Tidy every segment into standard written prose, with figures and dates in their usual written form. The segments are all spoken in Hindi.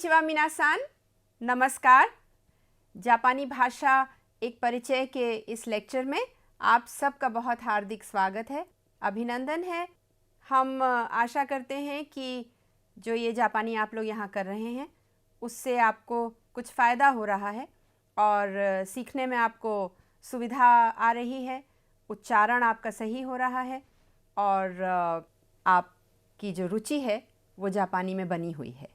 कोनिचिवा मिनासान, नमस्कार। जापानी भाषा एक परिचय के इस लेक्चर में आप सबका बहुत हार्दिक स्वागत है, अभिनंदन है। हम आशा करते हैं कि जो ये जापानी आप लोग यहाँ कर रहे हैं उससे आपको कुछ फ़ायदा हो रहा है और सीखने में आपको सुविधा आ रही है, उच्चारण आपका सही हो रहा है और आपकी जो रुचि है वो जापानी में बनी हुई है।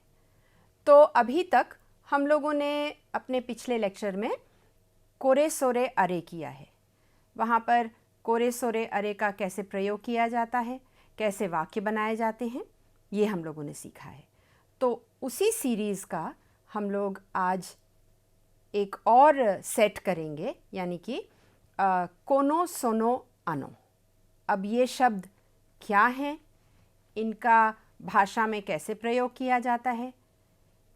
तो अभी तक हम लोगों ने अपने पिछले लेक्चर में कोरे सोरे अरे किया है। वहाँ पर कोरे सोरे अरे का कैसे प्रयोग किया जाता है, कैसे वाक्य बनाए जाते हैं, ये हम लोगों ने सीखा है। तो उसी सीरीज़ का हम लोग आज एक और सेट करेंगे, यानी कि कोनो सोनो अनो। अब ये शब्द क्या हैं, इनका भाषा में कैसे प्रयोग किया जाता है,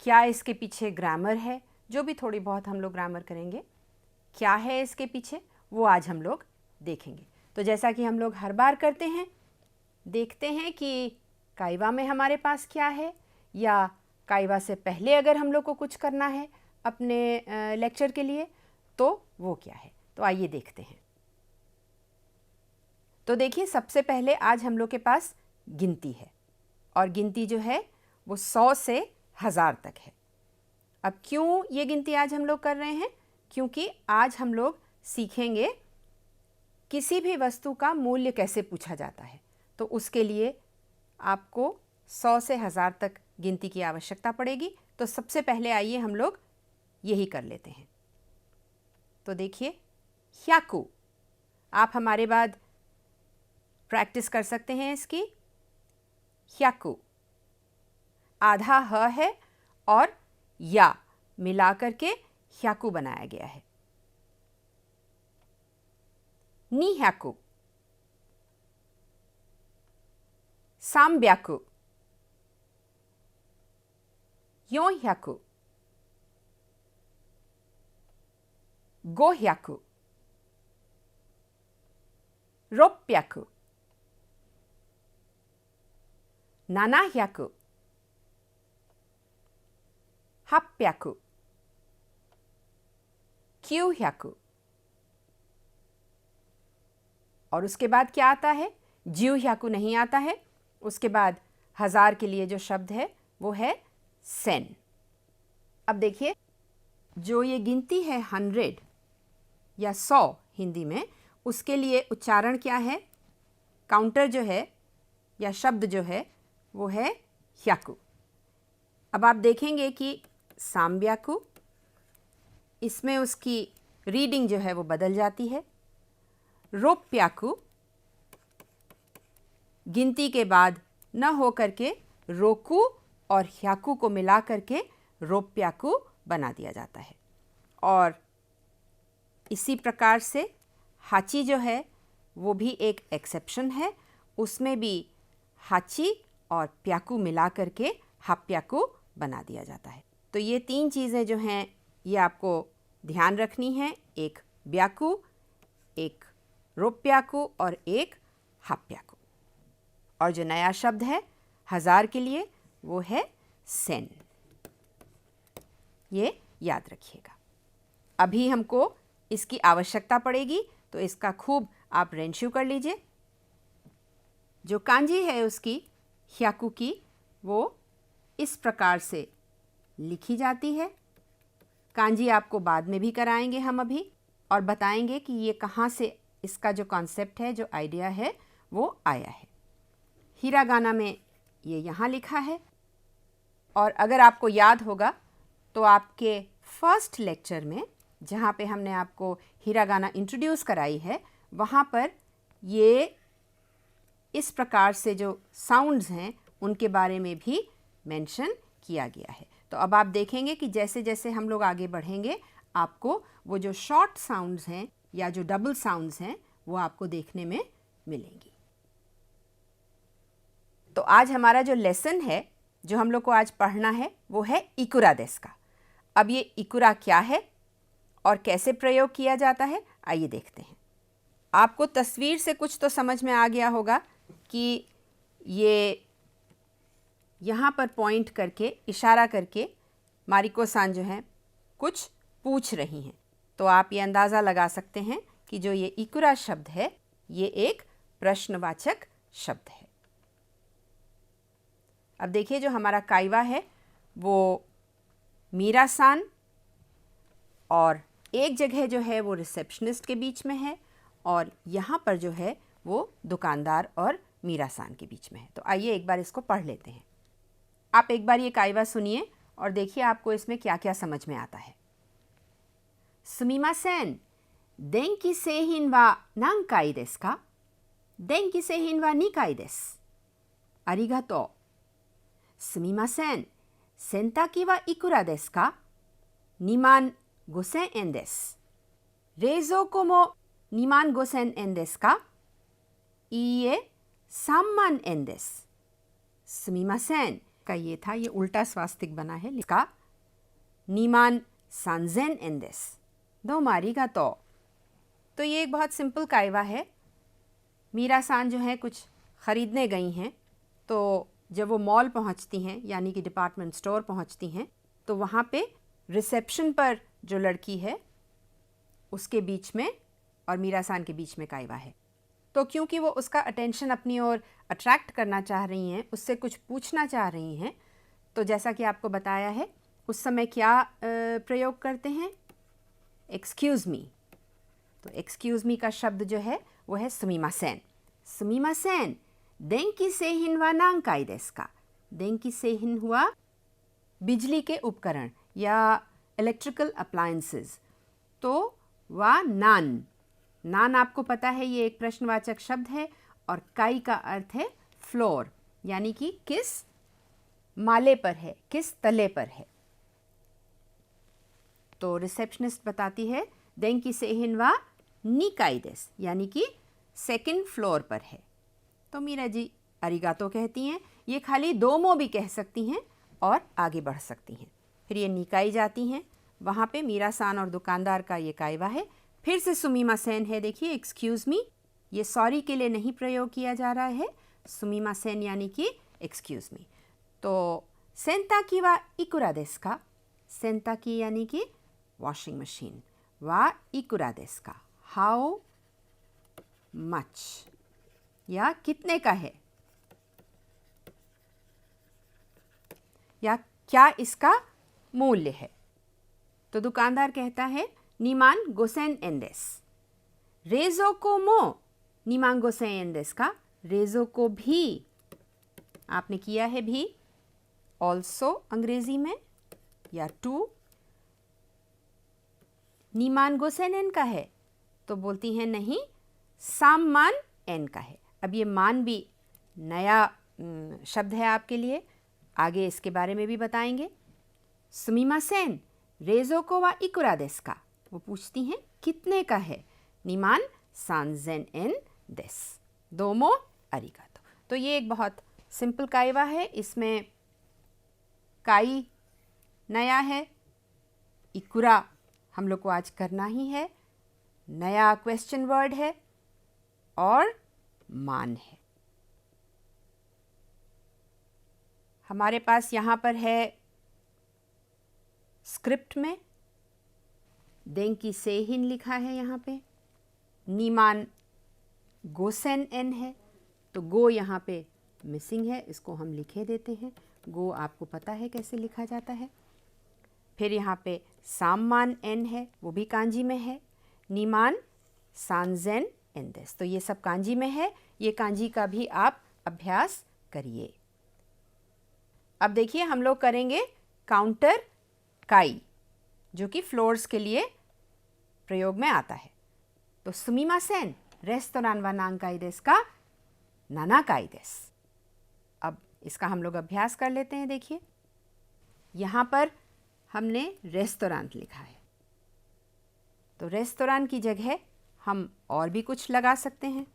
क्या इसके पीछे ग्रामर है, जो भी थोड़ी बहुत हम लोग ग्रामर करेंगे, क्या है इसके पीछे, वो आज हम लोग देखेंगे। तो जैसा कि हम लोग हर बार करते हैं, देखते हैं कि काइवा में हमारे पास क्या है, या काइवा से पहले अगर हम लोग को कुछ करना है अपने लेक्चर के लिए तो वो क्या है। तो आइए देखते हैं। तो देखिए, सबसे पहले आज हम लोग के पास गिनती है और गिनती जो है वो 100 से 1000 तक है। अब क्यों ये गिनती आज हम लोग कर रहे हैं? क्योंकि आज हम लोग सीखेंगे किसी भी वस्तु का मूल्य कैसे पूछा जाता है। तो उसके लिए आपको 100 से 1000 तक गिनती की आवश्यकता पड़ेगी। तो सबसे पहले आइए हम लोग यही कर लेते हैं। तो देखिए, ह्याकु, आप हमारे बाद प्रैक्टिस कर सकते हैं इसकी। ह्याकु आधा ह है और या मिला करके ह्याकु बनाया गया है। नी ह्याकु, साम्ब्याकु, यो ह्याकु, गो ह्याकु, रोप्प्याकु, नाना ह्याकु, हाप्प्याकु, क्यू ह्याकु। और उसके बाद क्या आता है? ज्यू ह्याकु नहीं आता है। उसके बाद 1000 के लिए जो शब्द है वो है सेन। अब देखिए, जो ये गिनती है 100 या 100 हिंदी में, उसके लिए उच्चारण क्या है? काउंटर जो है या शब्द जो है वो है ह्याकु। अब आप देखेंगे कि साम्ब्याकु, इसमें उसकी रीडिंग जो है वो बदल जाती है। रोप्प्याकु गिनती के बाद न हो करके रोकु और ह्याकु को मिला करके रोप्प्याकु बना दिया जाता है। और इसी प्रकार से हाची जो है वो भी एक एक्सेप्शन है, उसमें भी हाची और प्याकु मिला करके हाप्प्याकु बना दिया जाता है। तो ये 3 चीज़ें जो हैं ये आपको ध्यान रखनी है, एक ब्याकु, एक रोप्प्याकु और एक हाप्प्याकु। और जो नया शब्द है 1000 के लिए वो है सेन, ये याद रखिएगा। अभी हमको इसकी आवश्यकता पड़ेगी, तो इसका खूब आप रेंशु कर लीजिए। जो कांजी है उसकी ह्याकु की, वो इस प्रकार से लिखी जाती है। कांजी आपको बाद में भी कराएंगे हम अभी, और बताएंगे कि ये कहाँ से इसका जो कॉन्सेप्ट है, जो आइडिया है वो आया है। हिरागाना में ये यहाँ लिखा है। और अगर आपको याद होगा तो आपके फर्स्ट लेक्चर में जहाँ पे हमने आपको हिरागाना इंट्रोड्यूस कराई है, वहाँ पर ये इस प्रकार से जो साउंड्स हैं उनके बारे में भी मेंशन किया गया है। तो अब आप देखेंगे कि जैसे जैसे हम लोग आगे बढ़ेंगे, आपको वो जो शॉर्ट साउंड्स हैं या जो डबल साउंड्स हैं वो आपको देखने में मिलेंगी। तो आज हमारा जो लेसन है, जो हम लोग को आज पढ़ना है, वो है इकुरा देस का। अब ये इकुरा क्या है और कैसे प्रयोग किया जाता है, आइए देखते हैं। आपको तस्वीर से कुछ तो समझ में आ गया होगा कि ये यहाँ पर पॉइंट करके, इशारा करके मारिको-सान जो हैं कुछ पूछ रही हैं। तो आप ये अंदाज़ा लगा सकते हैं कि जो ये इकुरा शब्द है ये एक प्रश्नवाचक शब्द है। अब देखिए जो हमारा काइवा है वो मीरा-सान और एक जगह जो है वो रिसेप्शनिस्ट के बीच में है और यहाँ पर जो है वो दुकानदार और मीरा-सान के बीच में है। तो आइए एक बार इसको पढ़ लेते हैं। आप एक बार ये काइवा सुनिए और देखिए आपको इसमें क्या क्या समझ में आता है। सुमिमासेन, देंकी सेहिन वा नांकाई देसु का? देंकी सेहिन वा 2 回です。ありがとう。すみません。洗濯機はいくらですか？ 25,000 円です。冷蔵庫も 25,000 円ですか？いいえ、3万円です。すみませんका ये था, ये उल्टा स्वास्तिक बना है, इसका 23,000 円です。दोमो आरिगातो। तो ये एक बहुत सिंपल काइवा है। मीरा-सान जो है कुछ ख़रीदने गई हैं, तो जब वो मॉल पहुंचती हैं यानी कि डिपार्टमेंट स्टोर पहुंचती हैं तो वहाँ पे रिसेप्शन पर जो लड़की है उसके बीच में और मीरा-सान के बीच में काइवा है। तो क्योंकि वो उसका अटेंशन अपनी ओर अट्रैक्ट करना चाह रही हैं, उससे कुछ पूछना चाह रही हैं, तो जैसा कि आपको बताया है उस समय क्या प्रयोग करते हैं? Excuse me. तो एक्सक्यूज़ मी का शब्द जो है वो है सुमिमासेन। सुमिमासेन, देंकी सेहिन वा नांकाई देसु का? देंकी सेहिन हुआ बिजली के उपकरण या इलेक्ट्रिकल अप्लायंसेस। तो वा नान, नान आपको पता है ये एक प्रश्नवाचक शब्द है और काई का अर्थ है फ्लोर, यानी कि किस माले पर है, किस तले पर है। तो रिसेप्शनिस्ट बताती है देंकी सेहिन वा 2 階です, यानी कि 2nd फ्लोर पर है। तो मीरा जी अरिगातो कहती हैं। ये खाली दोमो भी कह सकती हैं और आगे बढ़ सकती हैं। फिर ये निकाई जाती हैं, वहाँ पे मीरा-सान और दुकानदार का ये काइवा है। फिर से सुमिमासेन है, देखिए एक्सक्यूज़ मी, ये सॉरी के लिए नहीं प्रयोग किया जा रहा है, सुमिमासेन यानी कि एक्सक्यूज़ मी। तो सेंताकी वा इकुरा देसु का? सेंताकी यानी कि वॉशिंग मशीन, वा इकुरा देसु का? हाउ मच, या कितने का है, या क्या इसका मूल्य है। तो दुकानदार कहता है 25,000 円です。冷蔵庫も 25,000 円ですか? रेज़ोको भी, आपने किया है भी, ऑल्सो अंग्रेजी में, या टू। 25,000 円का है तो बोलती हैं नहीं, 3,000 円का है। अब ये मान भी नया शब्द है आपके लिए, आगे इसके बारे में भी बताएंगे। सुमिमासेन, रेज़ोको वा इकुरा देसु का? वो पूछती हैं कितने का है? 23,000 円です। दोमो आरिगातो। तो ये एक बहुत सिंपल काइवा है, इसमें काई नया है, इकुरा हम लोग को आज करना ही है, नया क्वेश्चन वर्ड है और मान है। हमारे पास यहाँ पर है स्क्रिप्ट में देंकी सेहिन लिखा है, यहाँ पे 25,000 円है, तो गो यहाँ पे मिसिंग है, इसको हम लिखे देते हैं। गो आपको पता है कैसे लिखा जाता है। फिर यहाँ पे 3,000 円है, वो भी कांजी में है, 23,000 円です। तो ये सब कांजी में है, ये कांजी का भी आप अभ्यास करिए। अब देखिए हम लोग करेंगे काउंटर काई, जो कि फ्लोर्स के लिए प्रयोग में आता है। तो सुमिमासेन, रेस्तोरां वा नांकाई देसु का? 7 階です। अब इसका हम लोग अभ्यास कर लेते हैं। देखिए यहाँ पर हमने रेस्तोरां लिखा है, तो रेस्तोरां की जगह हम और भी कुछ लगा सकते हैं।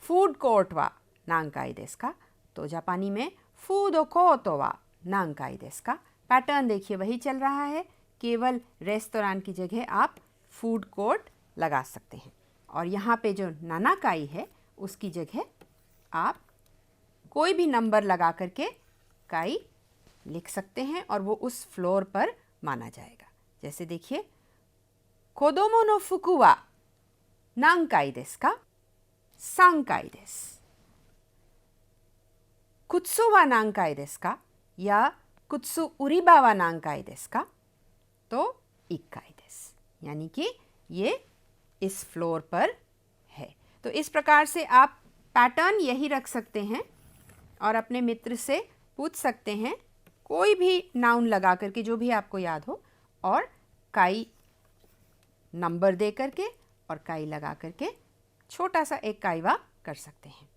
फूड कोर्ट वा नांकाई देसु का? तो जापानी में फूड कोर्ट वा नांकाई देसु का? पैटर्न देखिए वही चल रहा है, केवल रेस्तोरां की जगह आप फूड कोर्ट लगा सकते हैं। और यहाँ पे जो 7 階है उसकी जगह आप कोई भी नंबर लगा करके काई लिख सकते हैं और वो उस फ्लोर पर माना जाएगा। जैसे देखिए, कोदोमो नो फुकु वा नांकाई देसु का? 3 階です。靴は何階ですか? या कुत्सु उरिबा वा नांकाई देसु का? तो 1 階です। यानी कि ये इस फ्लोर पर है। तो इस प्रकार से आप पैटर्न यही रख सकते हैं और अपने मित्र से पूछ सकते हैं कोई भी नाउन लगा करके, जो भी आपको याद हो, और काई नंबर दे करके और काई लगा करके छोटा सा एक काईवा कर सकते हैं।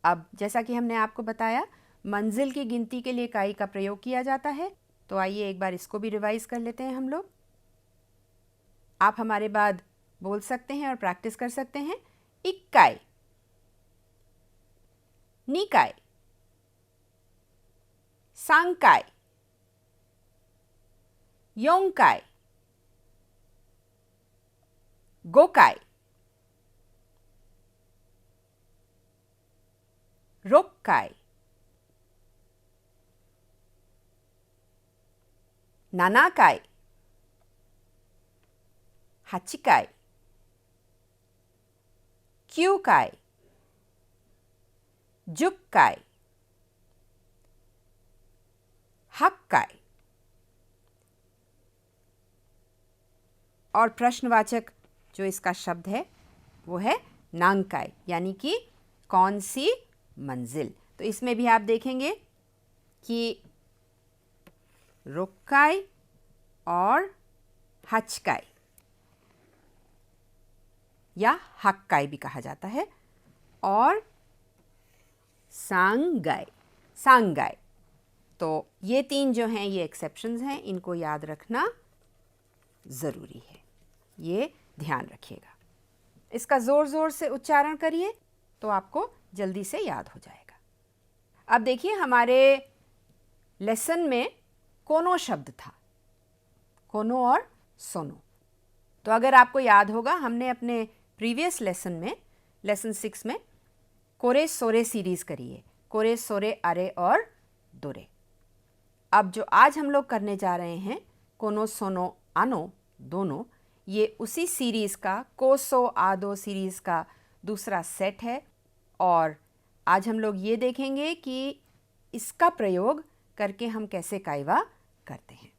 अब जैसा कि हमने आपको बताया, मंजिल की गिनती के लिए काई का प्रयोग किया जाता है, तो आइए एक बार इसको भी रिवाइज कर लेते हैं हम लोग। आप हमारे बाद बोल सकते हैं और प्रैक्टिस कर सकते हैं। 1 階, 2 階, 3 階, 4 階, 5 階, 6 階, 7 階, 8 階, 9 階, 10階, 8 階। और प्रश्नवाचक जो इसका शब्द है वो है नांकाई, यानी कि कौन सी मंजिल। तो इसमें भी आप देखेंगे कि रोक्काई और हचकाई या हक्काई भी कहा जाता है, और सांगाई, सांगाई। तो ये 3 जो हैं ये एक्सेप्शंस हैं, इनको याद रखना ज़रूरी है, ये ध्यान रखिएगा। इसका ज़ोर ज़ोर से उच्चारण करिए तो आपको जल्दी से याद हो जाएगा। अब देखिए, हमारे लेसन में कोनो शब्द था, कोनो और सोनो। तो अगर आपको याद होगा, हमने अपने प्रीवियस लेसन में, लेसन 6 में कोरे सोरे सीरीज़ करी है, कोरे सोरे अरे और दोरे। अब जो आज हम लोग करने जा रहे हैं, कोनो सोनो आनो दोनों, ये उसी सीरीज़ का, कोसो आदो सीरीज़ का दूसरा सेट है। और आज हम लोग ये देखेंगे कि इसका प्रयोग करके हम कैसे काइवा करते हैं।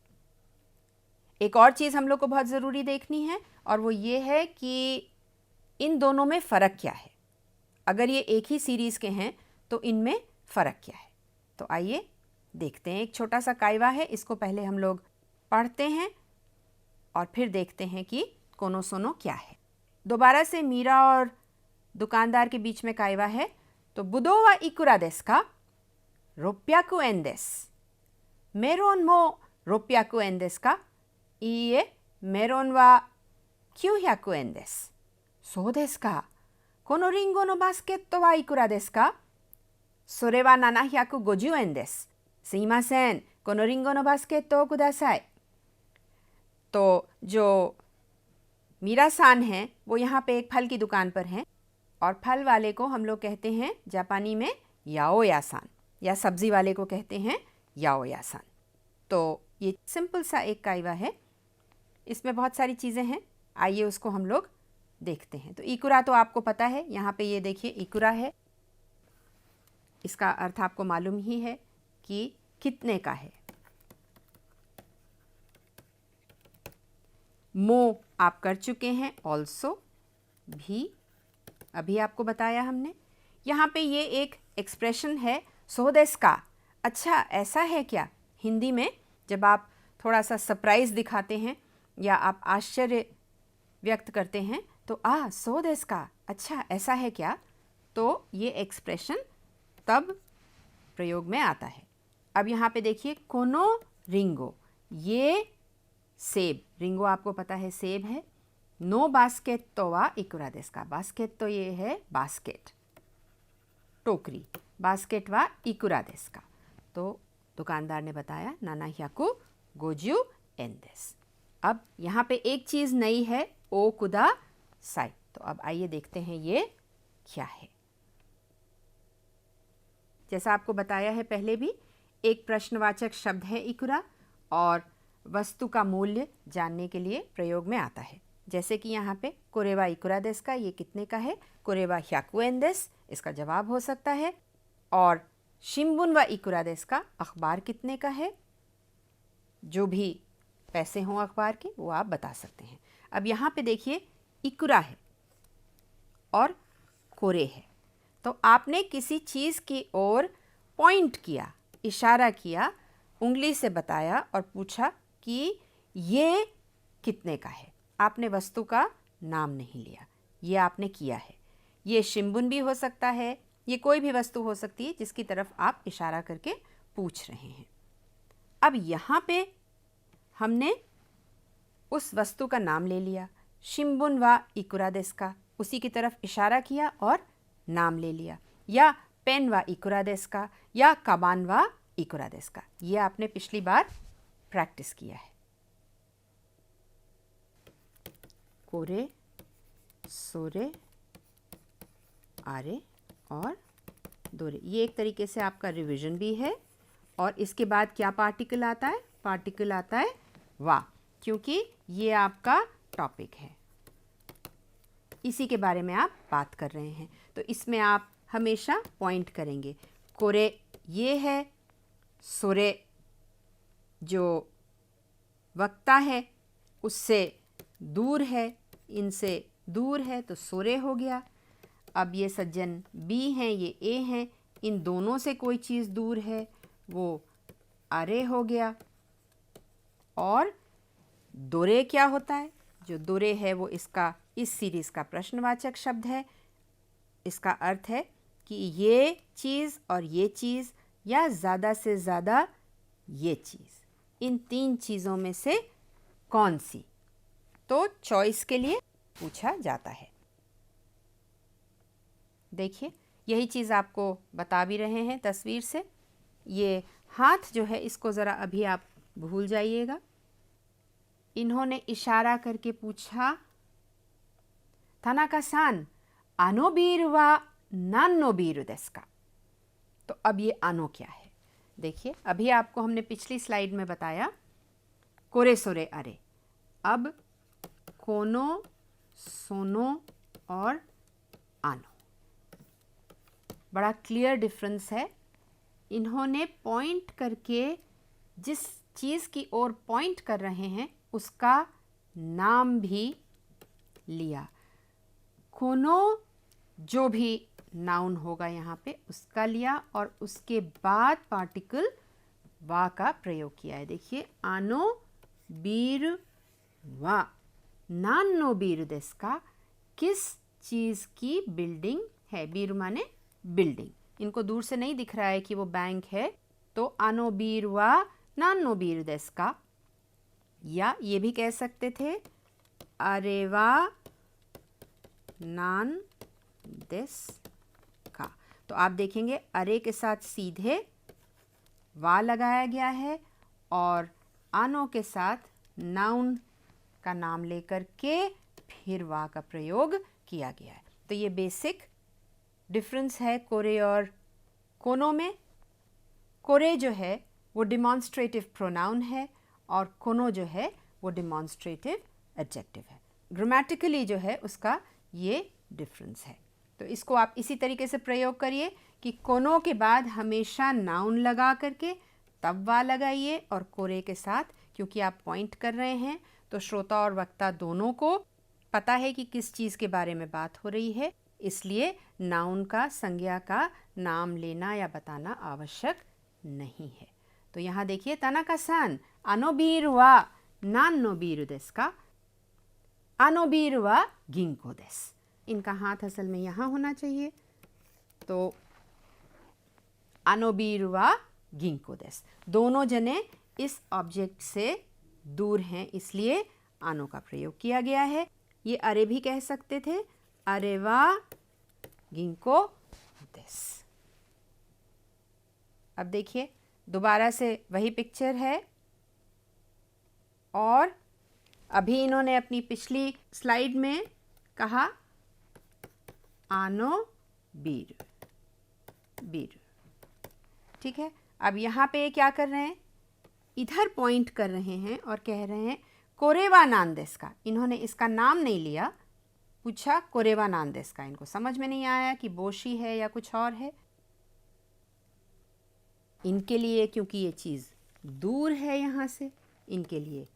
एक और चीज़ हम लोग को बहुत ज़रूरी देखनी है, और वो ये है कि इन दोनों में फ़र्क क्या है। अगर ये एक ही सीरीज़ के हैं तो इनमें फ़र्क क्या है। तो आइए देखते हैं। एक छोटा सा काइवा है, इसको पहले हम लोग पढ़ते हैं और फिर देखते हैं कि कोनो सोनो क्या है। दोबारा से मीरा और दुकानदार के बीच में काइवा है। तो बुदो वा इकुरा देसु का? 600 एन देसु। मेरोन मो 600 एन देसु का? इए, मेरोन वा 900 एन देसु।そうですか。このリンゴのバスケットはいくらですか？それは750円です。すいません、このリンゴのバスケットをください。तो जो मीरा सान है वो यहाँ पे एक फल की दुकान पर हैं, और फल वाले को हम लोग कहते हैं जापानी में याओ यासान, या सब्जी वाले को कहते हैं याओ यासान। तो ये सिंपल सा एक काइवा है, इसमें बहुत सारी चीज़ें हैं, आइए उसको हम लोग देखते हैं। तो इकुरा तो आपको पता है, यहाँ पे ये देखिए इकुरा है, इसका अर्थ आपको मालूम ही है कि कितने का है। मो आप कर चुके हैं, ऑल्सो भी अभी आपको बताया हमने। यहाँ पे ये एक एक्सप्रेशन है सो देस का, अच्छा ऐसा है क्या। हिंदी में जब आप थोड़ा सा सरप्राइज दिखाते हैं या आप आश्चर्य व्यक्त करते हैं तो सो देस का, अच्छा ऐसा है क्या, तो ये एक्सप्रेशन तब प्रयोग में आता है। अब यहाँ पे देखिए कोनो रिंगो, ये सेब, रिंगो आपको पता है सेब है। नो बास्केट तो वा इकुरा देसु का, बास्केट तो ये है बास्केट, टोकरी, बास्केट वा इकुरा देसु का। तो दुकानदार ने बताया 750 एन देसु। अब यहाँ पे एक चीज़ नई है, ओ कुदा साई। तो अब आइए देखते हैं ये क्या है। जैसा आपको बताया है पहले भी, एक प्रश्नवाचक शब्द है इकुरा और वस्तु का मूल्य जानने के लिए प्रयोग में आता है। जैसे कि यहाँ पे कोरेवा इकुरा देस का, ये कितने का है? कोरेवा 100 एन देस, इसका जवाब हो सकता है। और शिम्बुन व इकुरा देस का, अखबार कितने का है? जो भी पैसे हों अखबार के वो आप बता सकते हैं। अब यहाँ पे देखिए इकुरा है और कोरे है, तो आपने किसी चीज़ की ओर पॉइंट किया, इशारा किया, उंगली से बताया और पूछा कि ये कितने का है। आपने वस्तु का नाम नहीं लिया, ये आपने किया है। ये शिम्बुन भी हो सकता है, ये कोई भी वस्तु हो सकती है जिसकी तरफ आप इशारा करके पूछ रहे हैं। अब यहाँ पे हमने उस वस्तु का नाम ले लिया, शिम्बुन व इकुरा देस का, उसी की तरफ इशारा किया और नाम ले लिया, या पेन व इकुरा देस का, या काबान व इकुरा देस का। ये आपने पिछली बार प्रैक्टिस किया है। कोरे, सोरे, आरे और दोरे, ये एक तरीके से आपका रिवीजन भी है। और इसके बाद क्या पार्टिकल आता है? पार्टिकल आता है वा, क्योंकि ये आपका टॉपिक है, इसी के बारे में आप बात कर रहे हैं। तो इसमें आप हमेशा पॉइंट करेंगे। कोरे ये है, सोरे जो वक्ता है उससे दूर है, इनसे दूर है, तो सोरे हो गया। अब ये सज्जन बी हैं, ये ए हैं, इन दोनों से कोई चीज़ दूर है, वो आरे हो गया। और दोरे क्या होता है? जो दोरे है वो इसका, इस सीरीज़ का प्रश्नवाचक शब्द है। इसका अर्थ है कि ये चीज़ और ये चीज़, या ज़्यादा से ज़्यादा ये चीज़, इन तीन चीज़ों में से कौन सी, तो चॉइस के लिए पूछा जाता है। देखिए यही चीज़ आपको बता भी रहे हैं तस्वीर से। ये हाथ जो है इसको ज़रा अभी आप भूल जाइएगा। इन्होंने इशारा करके पूछा, थानाका-सान आनो बीर वा नानो बीर देस का। तो अब ये आनो क्या है? देखिए अभी आपको हमने पिछली स्लाइड में बताया कोरे सोरे अरे। अब कोनो, सोनो और आनो, बड़ा क्लियर डिफरेंस है। इन्होंने पॉइंट करके जिस चीज़ की ओर पॉइंट कर रहे हैं उसका नाम भी लिया। कोनो जो भी नाउन होगा यहाँ पे उसका लिया और उसके बाद पार्टिकल वा का प्रयोग किया है। देखिए आनो बीर वा नानो बीर देस का, किस चीज़ की बिल्डिंग है? बीर माने बिल्डिंग, इनको दूर से नहीं दिख रहा है कि वो बैंक है, तो आनो बीर वा नानो बीर देस का। या ये भी कह सकते थे अरेवा नान देस का। तो आप देखेंगे अरे के साथ सीधे वा लगाया गया है और आनो के साथ नाउन का नाम लेकर के फिर वा का प्रयोग किया गया है। तो ये बेसिक डिफरेंस है कोरे और कोनो में। कोरे जो है वो डिमॉन्स्ट्रेटिव प्रोनाउन है और कोनो जो है वो डिमॉन्स्ट्रेटिव एडजेक्टिव है। ग्रामेटिकली जो है उसका ये डिफरेंस है। तो इसको आप इसी तरीके से प्रयोग करिए कि कोनो के बाद हमेशा नाउन लगा करके तब वा लगाइए, और कोरे के साथ क्योंकि आप पॉइंट कर रहे हैं तो श्रोता और वक्ता दोनों को पता है कि किस चीज़ के बारे में बात हो रही है, इसलिए नाउन का, संज्ञा का नाम लेना या बताना आवश्यक नहीं है। तो यहाँ देखिए तानाका-सान आनो बीर वा नानो बीर देस का, आनो बीर वा गिंको देस। इनका हाथ असल में यहाँ होना चाहिए, तो आनो बीर वा गिंको देस। दोनों जने इस ऑब्जेक्ट से दूर हैं, इसलिए आनो का प्रयोग किया गया है। ये अरे भी कह सकते थे, अरे वा गिंको देस। अब देखिए दोबारा से वही पिक्चर है, और अभी इन्होंने अपनी पिछली स्लाइड में कहा आनो बीर, बीर, ठीक है। अब यहाँ पे क्या कर रहे हैं, इधर पॉइंट कर रहे हैं और कह रहे हैं कोरेवा नांदेस का। इन्होंने इसका नाम नहीं लिया, पूछा कोरेवा नांदेस का। इनको समझ में नहीं आया कि बोशी है या कुछ और है। इनके लिए क्योंकि ये चीज़ दूर है यहाँ से, इनके लिए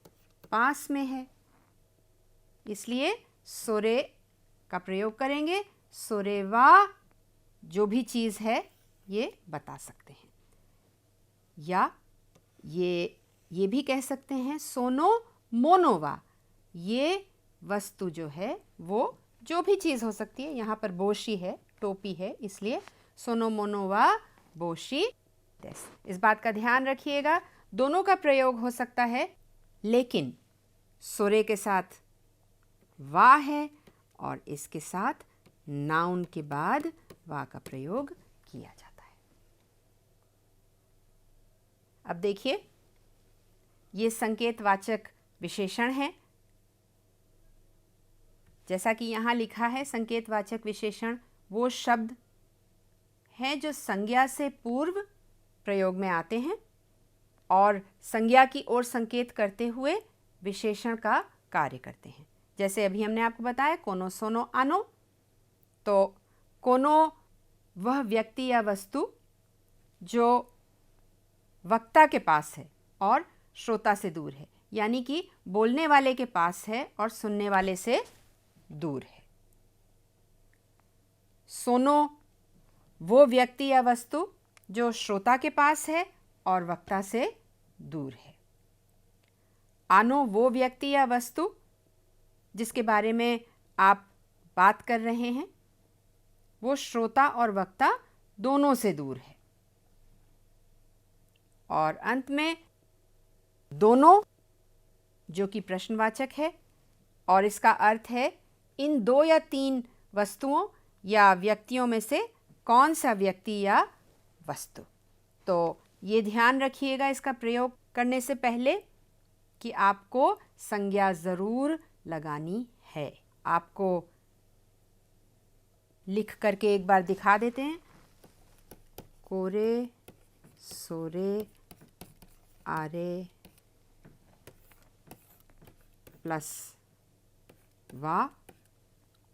पास में है, इसलिए सोरे का प्रयोग करेंगे। सोरेवा जो भी चीज़ है ये बता सकते हैं, या ये भी कह सकते हैं सोनो मोनोवा, ये वस्तु जो है वो जो भी चीज़ हो सकती है। यहाँ पर बोशी है, टोपी है, इसलिए सोनो मोनोवा बोशी देस। इस बात का ध्यान रखिएगा, दोनों का प्रयोग हो सकता है, लेकिन सोरे के साथ वा है और इसके साथ नाउन के बाद वा का प्रयोग किया जाता है। अब देखिए, ये संकेतवाचक विशेषण है। जैसा कि यहाँ लिखा है, संकेतवाचक विशेषण वो शब्द हैं जो संज्ञा से पूर्व प्रयोग में आते हैं और संज्ञा की ओर संकेत करते हुए विशेषण का कार्य करते हैं। जैसे अभी हमने आपको बताया कोनो सोनो आनो, तो कोनो वह व्यक्ति या वस्तु जो वक्ता के पास है और श्रोता से दूर है, यानी कि बोलने वाले के पास है और सुनने वाले से दूर है। सोनो वो व्यक्ति या वस्तु जो श्रोता के पास है और वक्ता से दूर है। आनो वो व्यक्ति या वस्तु जिसके बारे में आप बात कर रहे हैं, वो श्रोता और वक्ता दोनों से दूर है। और अंत में दोनों, जो कि प्रश्नवाचक है और इसका अर्थ है इन दो या तीन वस्तुओं या व्यक्तियों में से कौन सा व्यक्ति या वस्तु। तो ये ध्यान रखिएगा इसका प्रयोग करने से पहले कि आपको संज्ञा ज़रूर लगानी है। आपको लिख करके एक बार दिखा देते हैं। कोरे सोरे आरे प्लस वा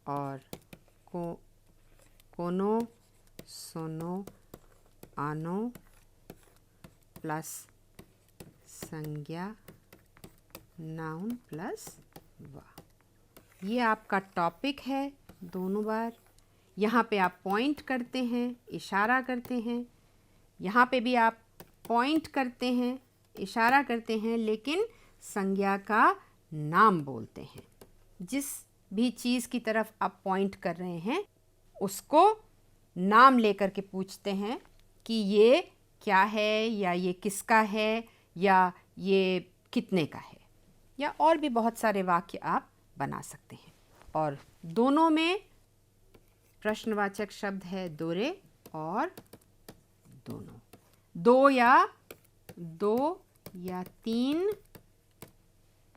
और कोनो सोनो आनो प्लस संज्ञा नाउन प्लस वा। ये आपका टॉपिक है। दोनों बार यहाँ पे आप पॉइंट करते हैं, इशारा करते हैं, यहाँ पे भी आप पॉइंट करते हैं, इशारा करते हैं, लेकिन संज्ञा का नाम बोलते हैं। जिस भी चीज़ की तरफ आप पॉइंट कर रहे हैं उसको नाम लेकर के पूछते हैं कि ये क्या है, या ये किसका है, या ये कितने का है, या और भी बहुत सारे वाक्य आप बना सकते हैं। और दोनों में प्रश्नवाचक शब्द है दोरे और दोनों। दो या तीन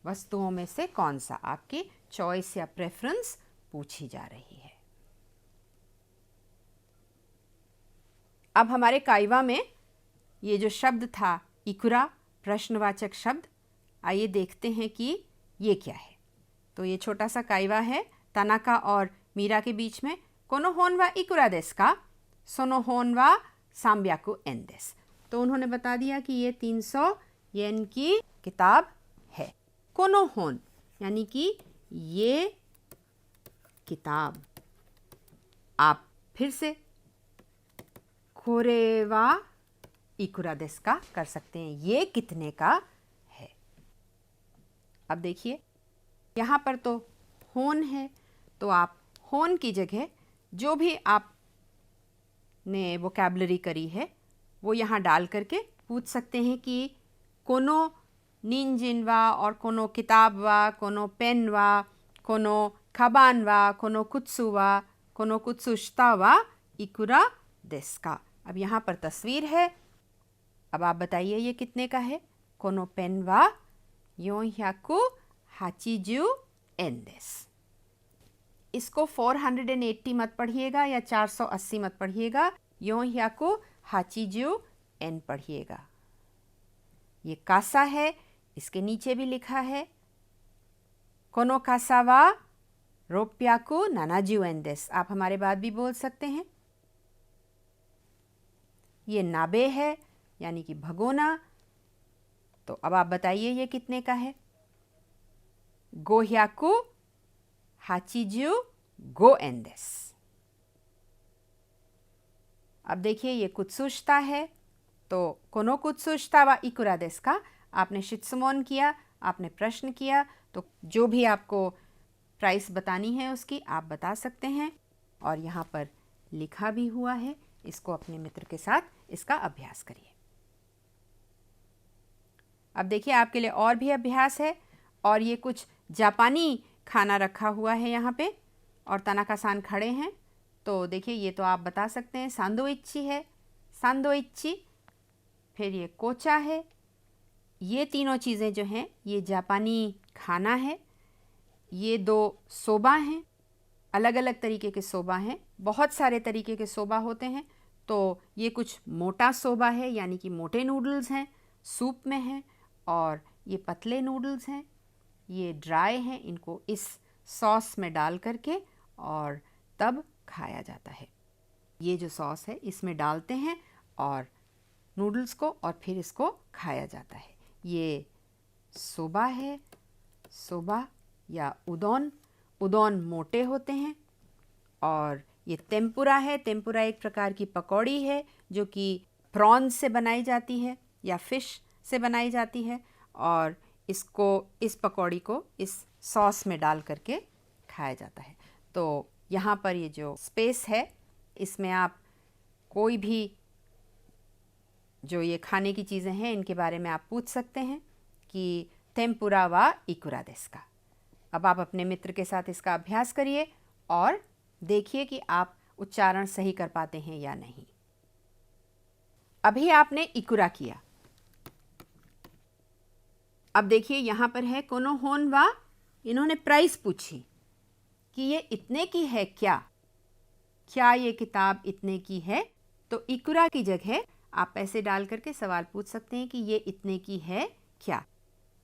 वस्तुओं में से कौन सा, आपकी चॉइस या प्रेफरेंस पूछी जा रही है। अब हमारे काइवा में ये जो शब्द था इकुरा, प्रश्नवाचक शब्द, आइए देखते हैं कि ये क्या है। तो ये छोटा सा काइवा है तानाका और मीरा के बीच में। कोनो होनवा इकुरा देस का, सोनो होनवा सांब्याकु एन देस। तो उन्होंने बता दिया कि ये 300 येन की किताब है। कोनो होन यानी कि ये किताब। आप फिर से कोरेवा इकुरा देस का कर सकते हैं, ये कितने का है। अब देखिए यहाँ पर तो होन है, तो आप होन की जगह जो भी आपने वोकैबुलरी करी है वो यहाँ डाल करके पूछ सकते हैं कि कोनो निंजिनवा और कोनो किताबवा, कोनो पेनवा, कोनो खबानवा, कोनो कुत्सुवा, कोनो कुत्सुश्तावा इकुरा देस्का। अब यहाँ पर तस्वीर है। अब आप बताइए ये कितने का है। कोनो पेनवा 480 एन देस। इसको 480 मत पढ़िएगा या 480 मत पढ़िएगा। 480 एन पढ़िएगा। ये कासा है, इसके नीचे भी लिखा है कोनो कासा वा रोप्याकु 70 एन देस। आप हमारे बाद भी बोल सकते हैं। ये नाबे है यानी कि भगोना। तो अब आप बताइए ये कितने का है। गोह्याकु 85 एन देस। अब देखिए ये कुत्सुश्ता है, तो कोनो कुत्सुश्ता वा इकुरा देस का। आपने शित्सुमोन किया, आपने प्रश्न किया, तो जो भी आपको प्राइस बतानी है उसकी आप बता सकते हैं। और यहाँ पर लिखा भी हुआ है, इसको अपने मित्र के साथ इसका अभ्यास करिए। अब देखिए आपके लिए और भी अभ्यास है, और ये कुछ जापानी खाना रखा हुआ है यहाँ पे, और तनाका-सान खड़े हैं। तो देखिए ये तो आप बता सकते हैं, सांदोइच्ची है, सांदोइच्ची, फिर ये कोचा है। ये तीनों चीज़ें जो हैं ये जापानी खाना है। ये 2 सोबा हैं, अलग अलग तरीके के सोबा हैं। बहुत सारे तरीके के सोबा होते हैं। तो ये कुछ मोटा सोबा है यानी कि मोटे नूडल्स हैं, सूप में हैं, और ये पतले नूडल्स हैं, ये ड्राई हैं। इनको इस सॉस में डाल करके और तब खाया जाता है। ये जो सॉस है इसमें डालते हैं और नूडल्स को, और फिर इसको खाया जाता है। ये सोबा है, सोबा या उदोन। उदोन मोटे होते हैं। और ये तेम्पुरा है। तेम्पुरा एक प्रकार की पकौड़ी है जो कि प्रॉन्स से बनाई जाती है या फिश से बनाई जाती है, और इस पकौड़ी को इस सॉस में डाल करके खाया जाता है। तो यहाँ पर ये जो स्पेस है इसमें आप कोई भी जो ये खाने की चीज़ें हैं इनके बारे में आप पूछ सकते हैं कि तेम्पुरा वा इकुरा देस का। अब आप अपने मित्र के साथ इसका अभ्यास करिए और देखिए कि आप उच्चारण सही कर पाते हैं या नहीं। अभी आपने इकुरा किया। अब देखिए यहाँ पर है कोनो होन वा। इन्होंने प्राइस पूछी कि ये इतने की है क्या ये किताब इतने की है। तो इकुरा की जगह आप पैसे डाल करके सवाल पूछ सकते हैं कि ये इतने की है क्या।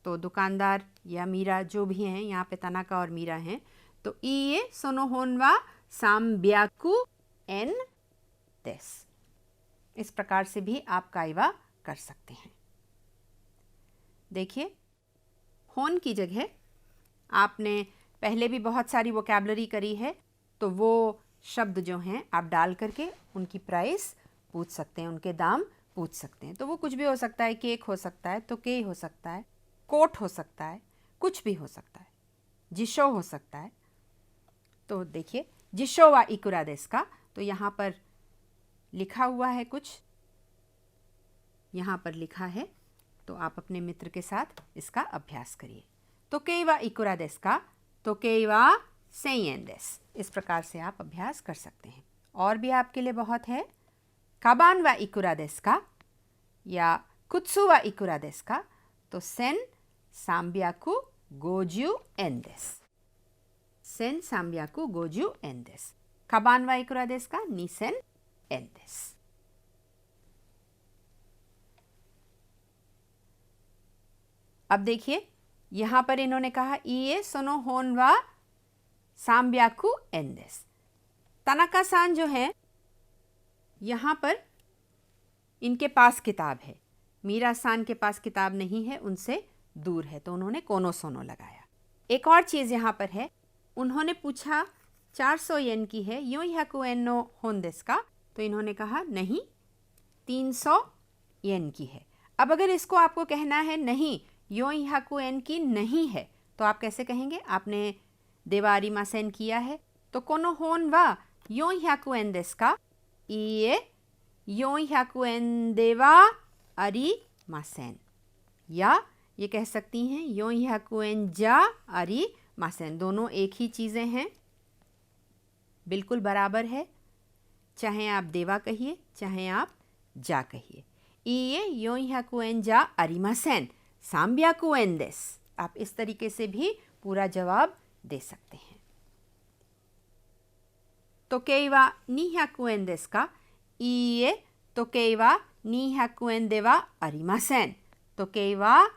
तो दुकानदार या मीरा जो भी हैं, यहाँ पे तनाका और मीरा हैं, तो इए सोनो होनवा सांब्याकु एन देस। इस प्रकार से भी आप काइवा कर सकते हैं। देखिए होन की जगह आपने पहले भी बहुत सारी वोकैबुलरी करी है, तो वो शब्द जो हैं आप डाल करके उनकी प्राइस पूछ सकते हैं, उनके दाम पूछ सकते हैं। तो वो कुछ भी हो सकता है, केक हो सकता है, तो के हो सकता है, कोट हो सकता है, कुछ भी हो सकता है, जिशो हो सकता है। तो देखिए जिशो वा इकुरा देस का। तो यहाँ पर लिखा हुआ है कुछ, यहाँ पर लिखा है, तो आप अपने मित्र के साथ इसका अभ्यास करिए। तो केई वा इकुरा देस का, तो केई वा 1000 एन देस। इस प्रकार से आप अभ्यास कर सकते हैं। और भी आपके लिए बहुत है। काबान वा इकुरा देस का या कुत्सु वा इकुरा देस का, तो सेन सांब्याकु गोजू एन देस। सेन सांब्याकु गोजू एन देस। काबान वा इकुरा देस का 2000 एन देस। अब देखिए यहाँ पर इन्होंने कहा इए सोनो होन वा सांब्याकु एन देस। तनाका सान जो है यहाँ पर इनके पास किताब है, मीरा सान के पास किताब नहीं है, उनसे दूर है, तो उन्होंने कोनो सोनो लगाया। एक और चीज़ यहाँ पर है, उन्होंने पूछा 400 येन की है, यो याकु एन नो होन देस का, तो इन्होंने कहा नहीं 300 येन की है। अब अगर इसको आपको कहना है नहीं यो याकु एन की नहीं है, तो आप कैसे कहेंगे? आपने देवा आरिमासेन किया है, तो कोनो होन वा यो याकु एन देस का, इए यो याकु एन देवा आरिमासेन। या ये कह सकती हैं यो याकु एन जा आरिमासेन। दोनों एक ही चीज़ें हैं, बिल्कुल बराबर है। चाहे आप देवा कहिए चाहे आप जा कहिए। इए यो याकु एन जा आरिमासेन सांब्याकु एन देस। आप इस तरीके से भी पूरा जवाब दे सकते हैं। तो केई वा 200 एन देस का, इए तोकेई वा 200 円ではありません। तोकेई वा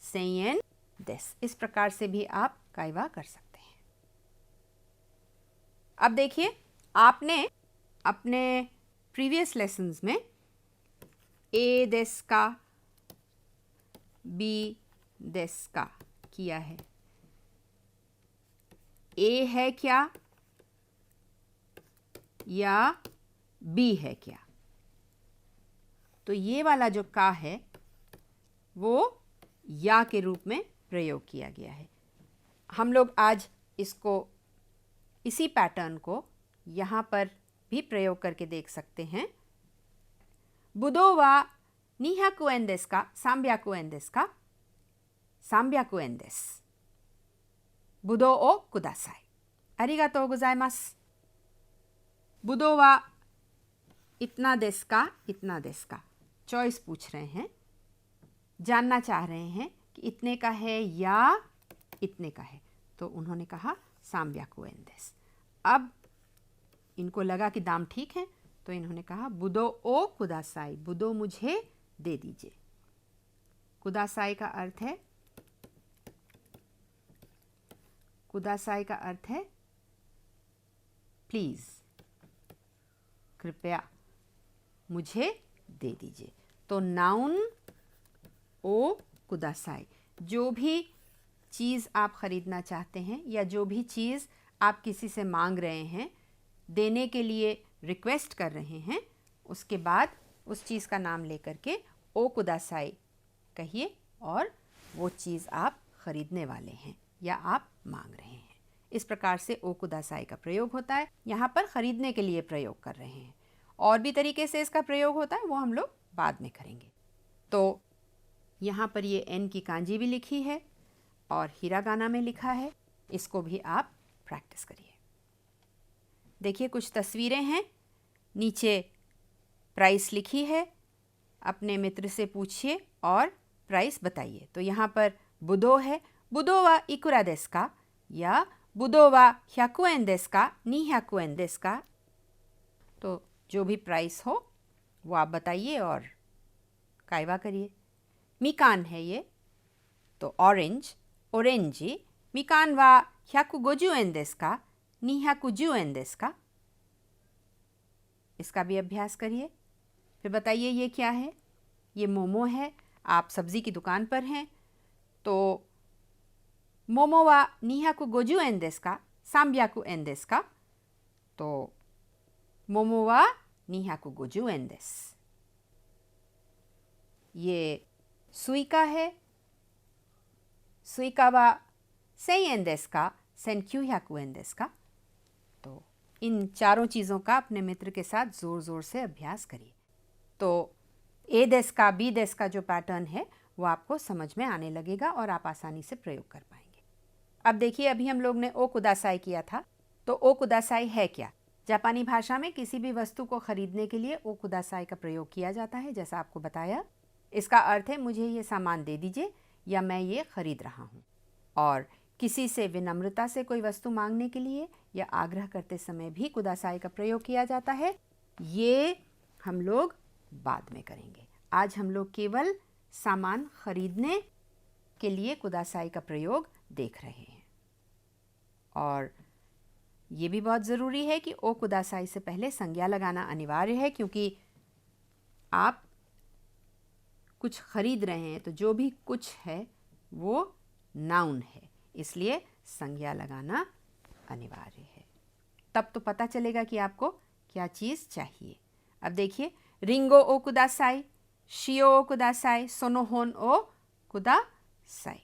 1000 円です। इस प्रकार से भी आप काइवा कर सकते हैं। अब देखिए, आपने अपने प्रीवियस लेसन्स में ए देस का, बी देस का किया है। ए है क्या या बी है क्या? तो ये वाला जो का है वो या के रूप में प्रयोग किया गया है। हम लोग आज इसको, इसी पैटर्न को यहाँ पर भी प्रयोग करके देख सकते हैं। बुदो वा 200 円ですか300円ですか300円です。ぶどうをください。ありがとうございます。ぶどうは इतना देस का इतना देस का, चॉइस पूछ रहे हैं, जानना चाह रहे हैं कि इतने का है या इतने का है। तो उन्होंने कहा 300 円です। अब इनको लगा कि दाम ठीक है तो इन्होंने कहा बुदो ओ कुदासाई, बुदो मुझे दे दीजिए। कुदासाई का अर्थ है, कुदासाई का अर्थ है प्लीज, कृपया मुझे दे दीजिए। तो नाउन ओ कुदासाई, जो भी चीज़ आप ख़रीदना चाहते हैं या जो भी चीज़ आप किसी से मांग रहे हैं, देने के लिए रिक्वेस्ट कर रहे हैं, उसके बाद उस चीज़ का नाम लेकर के ओ कुदासाई कहिए और वो चीज़ आप ख़रीदने वाले हैं या आप मांग रहे हैं। इस प्रकार से ओ कुदासाई का प्रयोग होता है। यहाँ पर ख़रीदने के लिए प्रयोग कर रहे हैं। और भी तरीके से इसका प्रयोग होता है, वो हम लोग बाद में करेंगे। तो यहाँ पर ये एन की कांजी भी लिखी है और हिरागाना में लिखा है। इसको भी आप प्रैक्टिस करिए। देखिए, कुछ तस्वीरें हैं, नीचे प्राइस लिखी है। अपने मित्र से पूछिए और प्राइस बताइए। तो यहाँ पर बुदो है, बुदो वा इकुरा देस का, या बुदो वा 100 円ですか200 円ですか। तो जो भी प्राइस हो वो आप बताइए और काइवा करिए। मिकान है ये, तो ऑरेंज, ओरेंजी, मिकान वा 150 円ですか210 円ですか। इसका भी अभ्यास करिए। फिर बताइए ये क्या है। ये मोमो है। आप सब्ज़ी की दुकान पर हैं, तो मोमो वा 250 円ですか300 円ですか। तो मोमो वा 250 円です। ये सुइका है। सुइका वा 1000 円ですか1900 円ですか। तो इन चारों चीज़ों का अपने मित्र के साथ ज़ोर ज़ोर से अभ्यास करिए। तो ए देस का, बी देस का जो पैटर्न है वो आपको समझ में आने लगेगा और आप आसानी से प्रयोग कर पाएंगे। अब देखिए, अभी हम लोग ने ओ कुदासाई किया था, तो ओ कुदासाई है क्या। जापानी भाषा में किसी भी वस्तु को खरीदने के लिए ओ कुदासाई का प्रयोग किया जाता है, जैसा आपको बताया। इसका अर्थ है मुझे ये सामान दे दीजिए या मैं ये खरीद रहा हूँ। और किसी से विनम्रता से कोई वस्तु मांगने के लिए या आग्रह करते समय भी कुदासाई का प्रयोग किया जाता है। ये हम लोग बाद में करेंगे। आज हम लोग केवल सामान खरीदने के लिए कुदासाई का प्रयोग देख रहे हैं। और ये भी बहुत ज़रूरी है कि ओ कुदासाई से पहले संज्ञा लगाना अनिवार्य है, क्योंकि आप कुछ खरीद रहे हैं तो जो भी कुछ है वो नाउन है, इसलिए संज्ञा लगाना अनिवार्य है। तब तो पता चलेगा कि आपको क्या चीज़ चाहिए। अब देखिए, रिंगो ओ कुदासाई, शियो ओ कुदासाई, सोनोहोन ओ कुदासाई।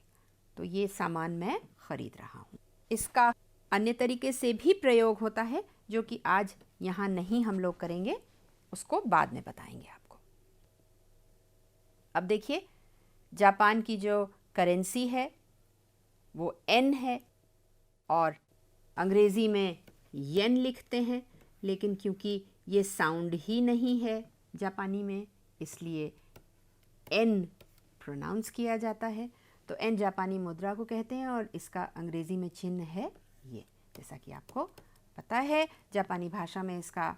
तो ये सामान मैं खरीद रहा हूँ। इसका अन्य तरीके से भी प्रयोग होता है, जो कि आज यहाँ नहीं हम लोग करेंगे, उसको बाद में बताएंगे आपको। अब देखिए, जापान की जो करेंसी है वो एन है और अंग्रेज़ी में येन लिखते हैं, लेकिन क्योंकि ये साउंड ही नहीं है जापानी में, इसलिए एन प्रोनाउंस किया जाता है। तो एन जापानी मुद्रा को कहते हैं और इसका अंग्रेज़ी में चिन्ह है ये। जैसा कि आपको पता है, जापानी भाषा में इसका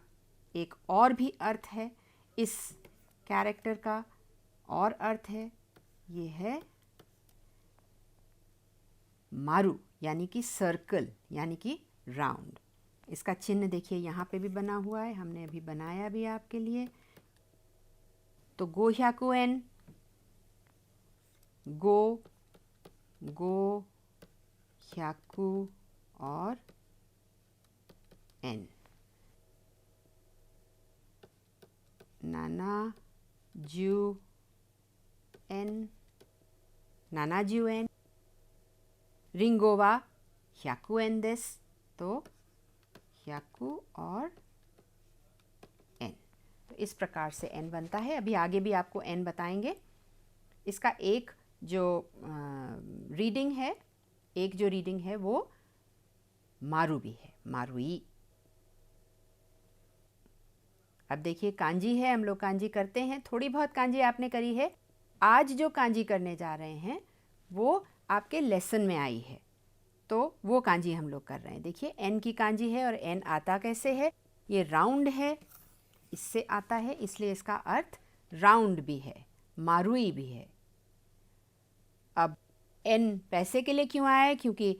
एक और भी अर्थ है। इस कैरेक्टर का और अर्थ है, ये है मारू यानी कि सर्कल यानी कि राउंड। इसका चिन्ह देखिए यहाँ पे भी बना हुआ है, हमने अभी बनाया भी आपके लिए। तो गो ह्याकुएन, गो, गो, ह्याकु और एन। नाना जू एन, नाना जू एन। रिंगो वा ह्याकुएन देस, तो ह्याकु और एन। तो इस प्रकार से एन बनता है। अभी आगे भी आपको एन बताएंगे। इसका एक जो रीडिंग है, एक जो रीडिंग है वो मारू भी है, मारुई। अब देखिए कांजी है, हम लोग कांजी करते हैं, थोड़ी बहुत कांजी आपने करी है। आज जो कांजी करने जा रहे हैं वो आपके लेसन में आई है, तो वो कांजी हम लोग कर रहे हैं। देखिए एन की कांजी है और एन आता कैसे है, ये राउंड है, इससे आता है, इसलिए इसका अर्थ राउंड भी है, मारुई भी है। अब एन पैसे के लिए क्यों आया है, क्योंकि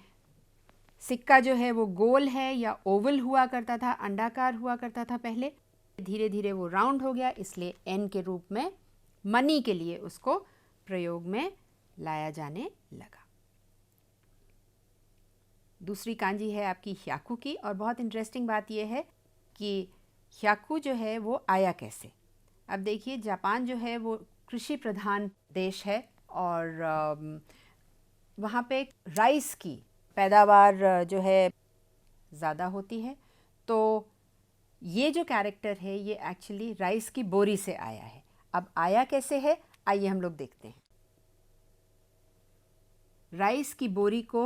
सिक्का जो है वो गोल है या ओवल हुआ करता था, अंडाकार हुआ करता था पहले, धीरे धीरे वो राउंड हो गया, इसलिए एन के रूप में मनी के लिए उसको प्रयोग में लाया जाने लगा। दूसरी कांजी है आपकी ह्याकु की, और बहुत इंटरेस्टिंग बात यह है कि ह्याकु जो है वो आया कैसे। अब देखिए जापान जो है वो कृषि प्रधान देश है और वहाँ पे राइस की पैदावार जो है ज़्यादा होती है, तो ये जो कैरेक्टर है ये एक्चुअली राइस की बोरी से आया है। अब आया कैसे है, आइए हम लोग देखते हैं। राइस की बोरी को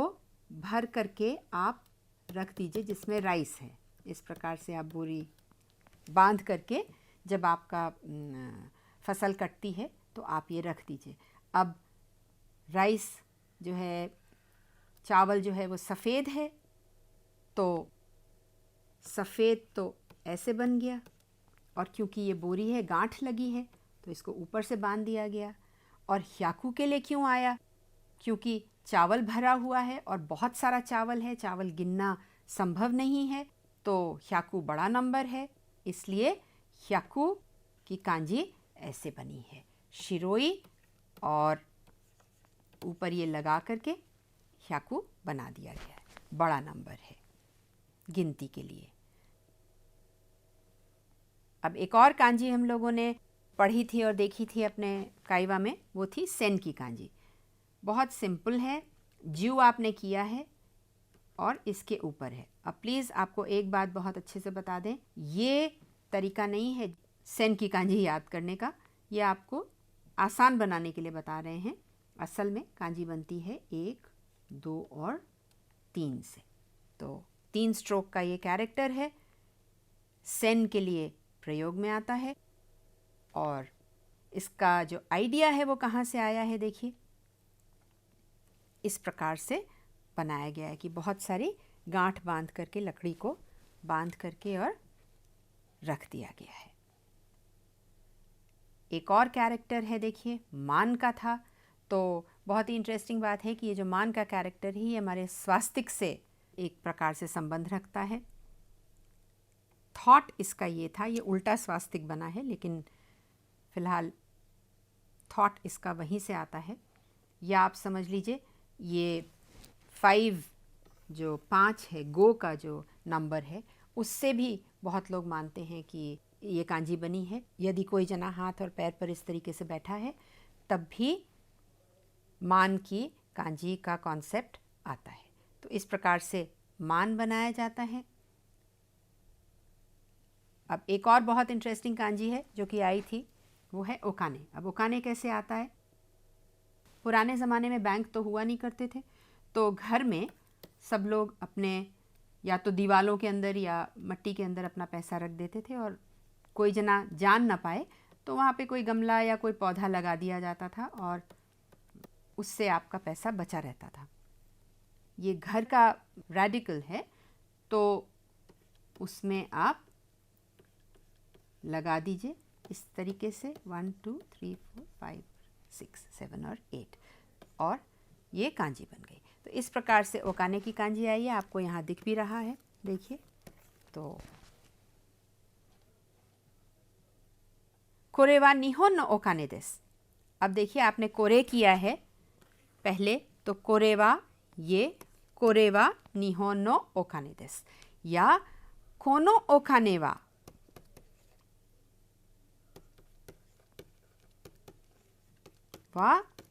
भर करके आप रख दीजिए जिसमें राइस है। इस प्रकार से आप बोरी बांध करके जब आपका फसल कटती है तो आप ये रख दीजिए। अब राइस जो है, चावल जो है वो सफ़ेद है, तो सफ़ेद तो ऐसे बन गया, और क्योंकि ये बोरी है गांठ लगी है तो इसको ऊपर से बांध दिया गया। और ह्याकु के लिए क्यों आया, क्योंकि चावल भरा हुआ है और बहुत सारा चावल है, चावल गिनना संभव नहीं है, तो ह्याकु बड़ा नंबर है, इसलिए ह्याकु की कांजी ऐसे बनी है, शिरोई और ऊपर ये लगा करके ह्याकु बना दिया गया है, बड़ा नंबर है गिनती के लिए। अब एक और कांजी हम लोगों ने पढ़ी थी और देखी थी अपने काइवा में, वो थी सेन की कांजी। बहुत सिंपल है, ज्यू आपने किया है और इसके ऊपर है। अब प्लीज़ आपको एक बात बहुत अच्छे से बता दें, ये तरीका नहीं है सेन की कांजी याद करने का, ये आपको आसान बनाने के लिए बता रहे हैं। असल में कांजी बनती है 1, 2 और 3 से। तो 3 स्ट्रोक का ये कैरेक्टर है, सेन के लिए प्रयोग में आता है। और इसका जो आइडिया है वो कहाँ से आया है, देखिए इस प्रकार से बनाया गया है कि बहुत सारी गांठ बांध करके, लकड़ी को बांध करके और रख दिया गया है। एक और कैरेक्टर है, देखिए मान का था, तो बहुत ही इंटरेस्टिंग बात है कि ये जो मान का कैरेक्टर ही हमारे स्वास्तिक से एक प्रकार से संबंध रखता है। थॉट इसका ये था, ये उल्टा स्वास्तिक बना है, लेकिन फिलहाल थॉट इसका वहीं से आता है। या आप समझ लीजिए ये 5 जो 5 है, गो का जो नंबर है, उससे भी बहुत लोग मानते हैं कि ये कांजी बनी है। यदि कोई जना हाथ और पैर पर इस तरीके से बैठा है तब भी मान की कांजी का कॉन्सेप्ट आता है। तो इस प्रकार से मान बनाया जाता है। अब एक और बहुत इंटरेस्टिंग कांजी है जो कि आई थी, वो है ओकाने। अब ओकाने कैसे आता है, पुराने ज़माने में बैंक तो हुआ नहीं करते थे, तो घर में सब लोग अपने या तो दीवालों के अंदर या मट्टी के अंदर अपना पैसा रख देते थे, और कोई जना जान ना पाए तो वहाँ पे कोई गमला या कोई पौधा लगा दिया जाता था और उससे आपका पैसा बचा रहता था। ये घर का रेडिकल है, तो उसमें आप लगा दीजिए इस तरीके से 1 2 3 4 5 6 7 और 8 और ये कांजी बन गई। तो इस प्रकार से ओकाने की कांजी आई है, आपको यहाँ दिख भी रहा है, देखिए। तो कोरे वा निहोन नो ओकाने देस। अब देखिए आपने कोरे किया है पहले, तो कोरे वा, ये कोरे वा निहोन नो ओकाने देस, या कोनो ओकाने वा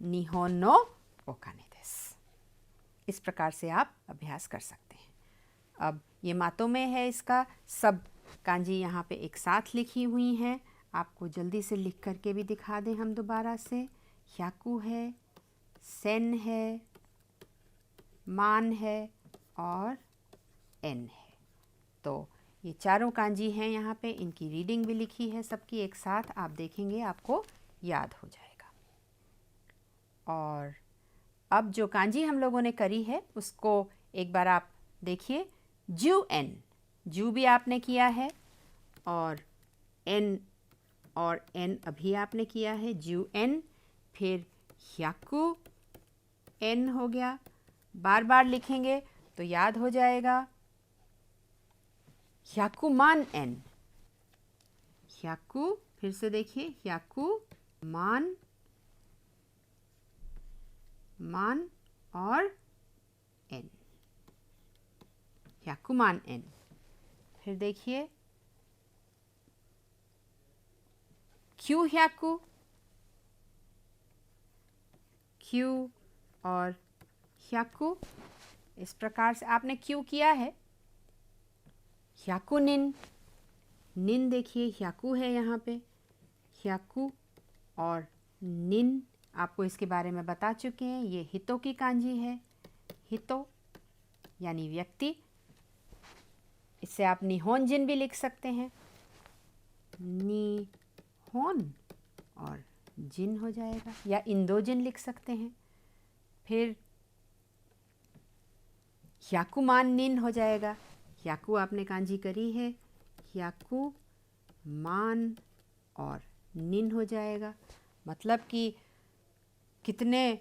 निहोन नो ओकाने देस। इस प्रकार से आप अभ्यास कर सकते हैं। अब ये मातों में है, इसका सब कांजी यहाँ पे एक साथ लिखी हुई हैं। आपको जल्दी से लिख करके भी दिखा दें हम दोबारा से। ह्याकू है, सेन है, मान है और एन है। तो ये चारों कांजी हैं यहाँ पे, इनकी रीडिंग भी लिखी है सबकी एक साथ, आप देखेंगे आपको याद हो जाएगा। और अब जो कांजी हम लोगों ने करी है उसको एक बार आप देखिए। जू एन, जू भी आपने किया है, और एन अभी आपने किया है। जू एन, फिर ह्याकू एन हो गया। बार बार लिखेंगे तो याद हो जाएगा। ह्याकू मान एन, ह्याकू, फिर से देखिए, ह्याकू मान और एन, ह्याकू मान एन। फिर देखिए क्यू ह्याकू, क्यू और ह्याकू। इस प्रकार से आपने क्यू किया है। ह्याकू निन, निन देखिए ह्याकू है यहाँ पे, ह्याकू और निन आपको इसके बारे में बता चुके हैं। ये हितो की कांजी है, हितो यानी व्यक्ति। इससे आप निहोन जिन भी लिख सकते हैं, निहोन और जिन हो जाएगा, या इंदो जिन लिख सकते हैं। फिर ह्याकू मान निन हो जाएगा। ह्याकू आपने कांजी करी है, ह्याकू मान और निन हो जाएगा। मतलब कि कितने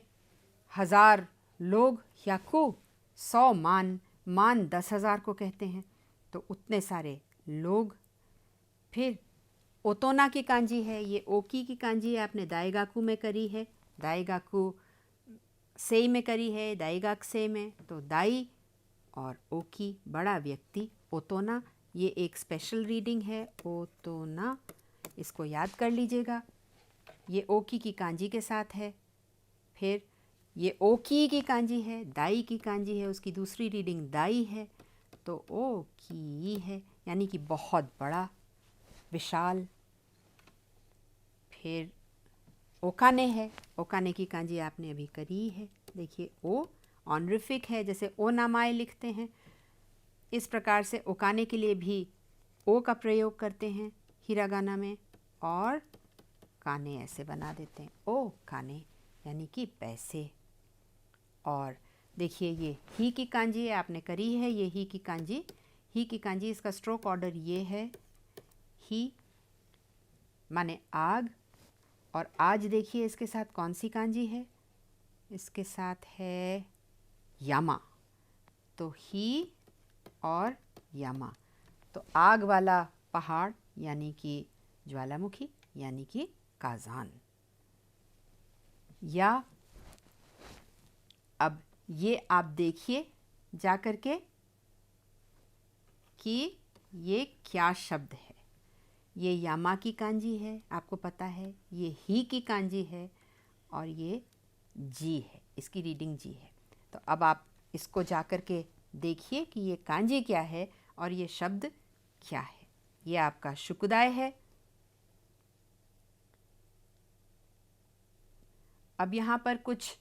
हजार लोग, ह्याकू 100 मान, मान 10,000 को कहते हैं, तो उतने सारे लोग। फिर ओतोना की कांजी है, ये ओकी की कांजी है, आपने दाईगाकू में करी है, दाईगाकू सेई में करी है, दाईगाक से में। तो दाई और ओकी बड़ा व्यक्ति, ओतोना, ये एक स्पेशल रीडिंग है, ओतोना, इसको याद कर लीजिएगा। ये ओकी की कांजी के साथ है। फिर ये ओकी की कांजी है, दाई की कांजी है, उसकी दूसरी रीडिंग दाई है, तो ओ की है, यानी कि बहुत बड़ा, विशाल। फिर ओकाने है, ओकाने की कांजी आपने अभी करी है, देखिए ओ ऑनरिफिक है, जैसे ओ नामाए लिखते हैं, इस प्रकार से ओकाने के लिए भी ओ का प्रयोग करते हैं हिरागाना में, और काने ऐसे बना देते हैं, ओ काने यानी कि पैसे। और देखिए ये ही की कांजी है, आपने करी है ये ही की कांजी। ही की कांजी, इसका स्ट्रोक ऑर्डर ये है, ही माने आग, और आज देखिए इसके साथ कौन सी कांजी है, इसके साथ है यामा। तो ही और यामा, तो आग वाला पहाड़ यानी कि ज्वालामुखी यानी कि काजान। या अब ये आप देखिए जा कर के कि ये क्या शब्द है। ये यामा की कांजी है, आपको पता है, ये ही की कांजी है, और ये जी है, इसकी रीडिंग जी है। तो अब आप इसको जा कर के देखिए कि ये कांजी क्या है और ये शब्द क्या है। ये आपका शुकुदाय है। अब यहाँ पर कुछ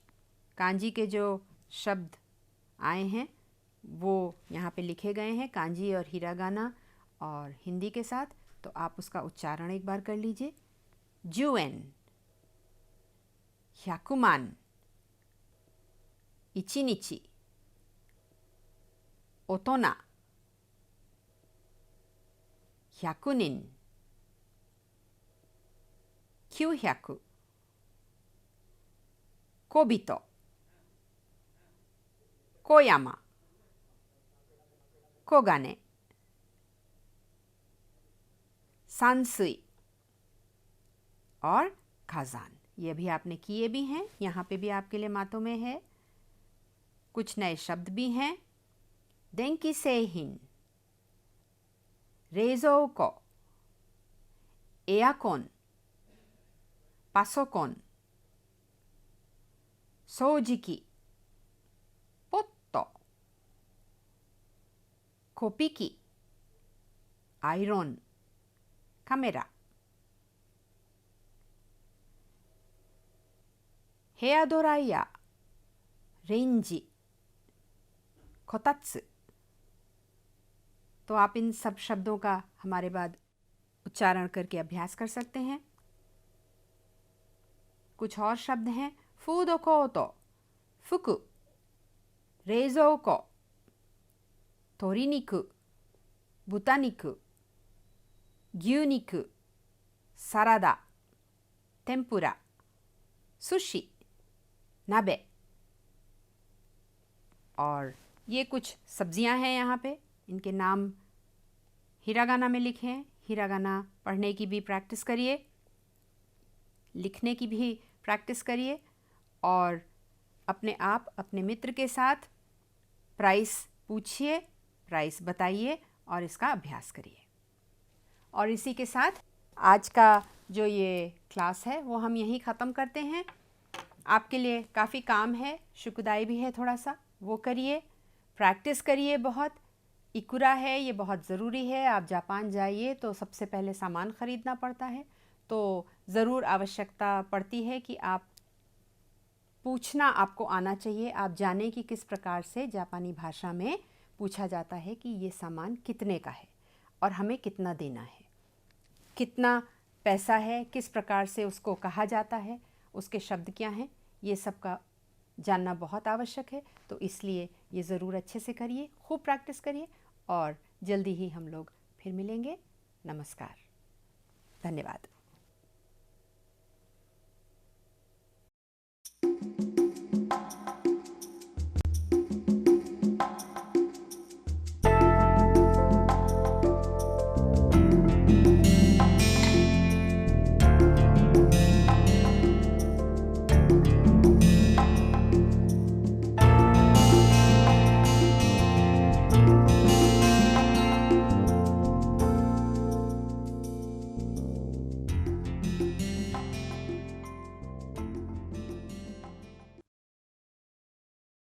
कांजी के जो शब्द आए हैं वो यहाँ पे लिखे गए हैं, कांजी और हिरागाना और हिंदी के साथ। तो आप उसका उच्चारण एक बार कर लीजिए। जुएन, ह्याकुमान, इचिनिची, ओतोना, ह्याकुनिन, 900小人小山小金山水और खजान। ये भी आपने किए भी हैं, यहाँ पे भी आपके लिए मातों में है। कुछ नए शब्द भी हैं। देंकी सेहिन, रेज़ोको, एयरकॉन, पासोकोन, सोजिकी, पोत्तो, कोपिकी, आयरन, कामेरा, हेयर ड्रायर, रेंजी, कोतात्सु। तो आप इन सब शब्दों का हमारे बाद उच्चारण करके अभ्यास कर सकते हैं। कुछ और शब्द हैं। फूड कोटो, फुकु, रेज़ोको, तोरीनिकु, बुतानिकु, ग्यूनिकु, सलादा, टेम्पुरा, सुशी, नाबे। और ये कुछ सब्जियां हैं यहाँ पे, इनके नाम हिरागाना में लिखे हैं। हिरागाना पढ़ने की भी प्रैक्टिस करिए, लिखने की भी प्रैक्टिस करिए और अपने आप अपने मित्र के साथ प्राइस पूछिए, प्राइस बताइए और इसका अभ्यास करिए। और इसी के साथ आज का जो ये क्लास है वो हम यहीं ख़त्म करते हैं। आपके लिए काफ़ी काम है, शुक्दाई भी है थोड़ा सा, वो करिए, प्रैक्टिस करिए बहुत। इकुरा है, ये बहुत ज़रूरी है। आप जापान जाइए तो सबसे पहले सामान ख़रीदना पड़ता है, तो ज़रूर आवश्यकता पड़ती है कि आप पूछना आपको आना चाहिए। आप जानें कि किस प्रकार से जापानी भाषा में पूछा जाता है कि ये सामान कितने का है और हमें कितना देना है, कितना पैसा है, किस प्रकार से उसको कहा जाता है, उसके शब्द क्या हैं, ये सब का जानना बहुत आवश्यक है। तो इसलिए ये ज़रूर अच्छे से करिए, खूब प्रैक्टिस करिए और जल्दी ही हम लोग फिर मिलेंगे। नमस्कार, धन्यवाद।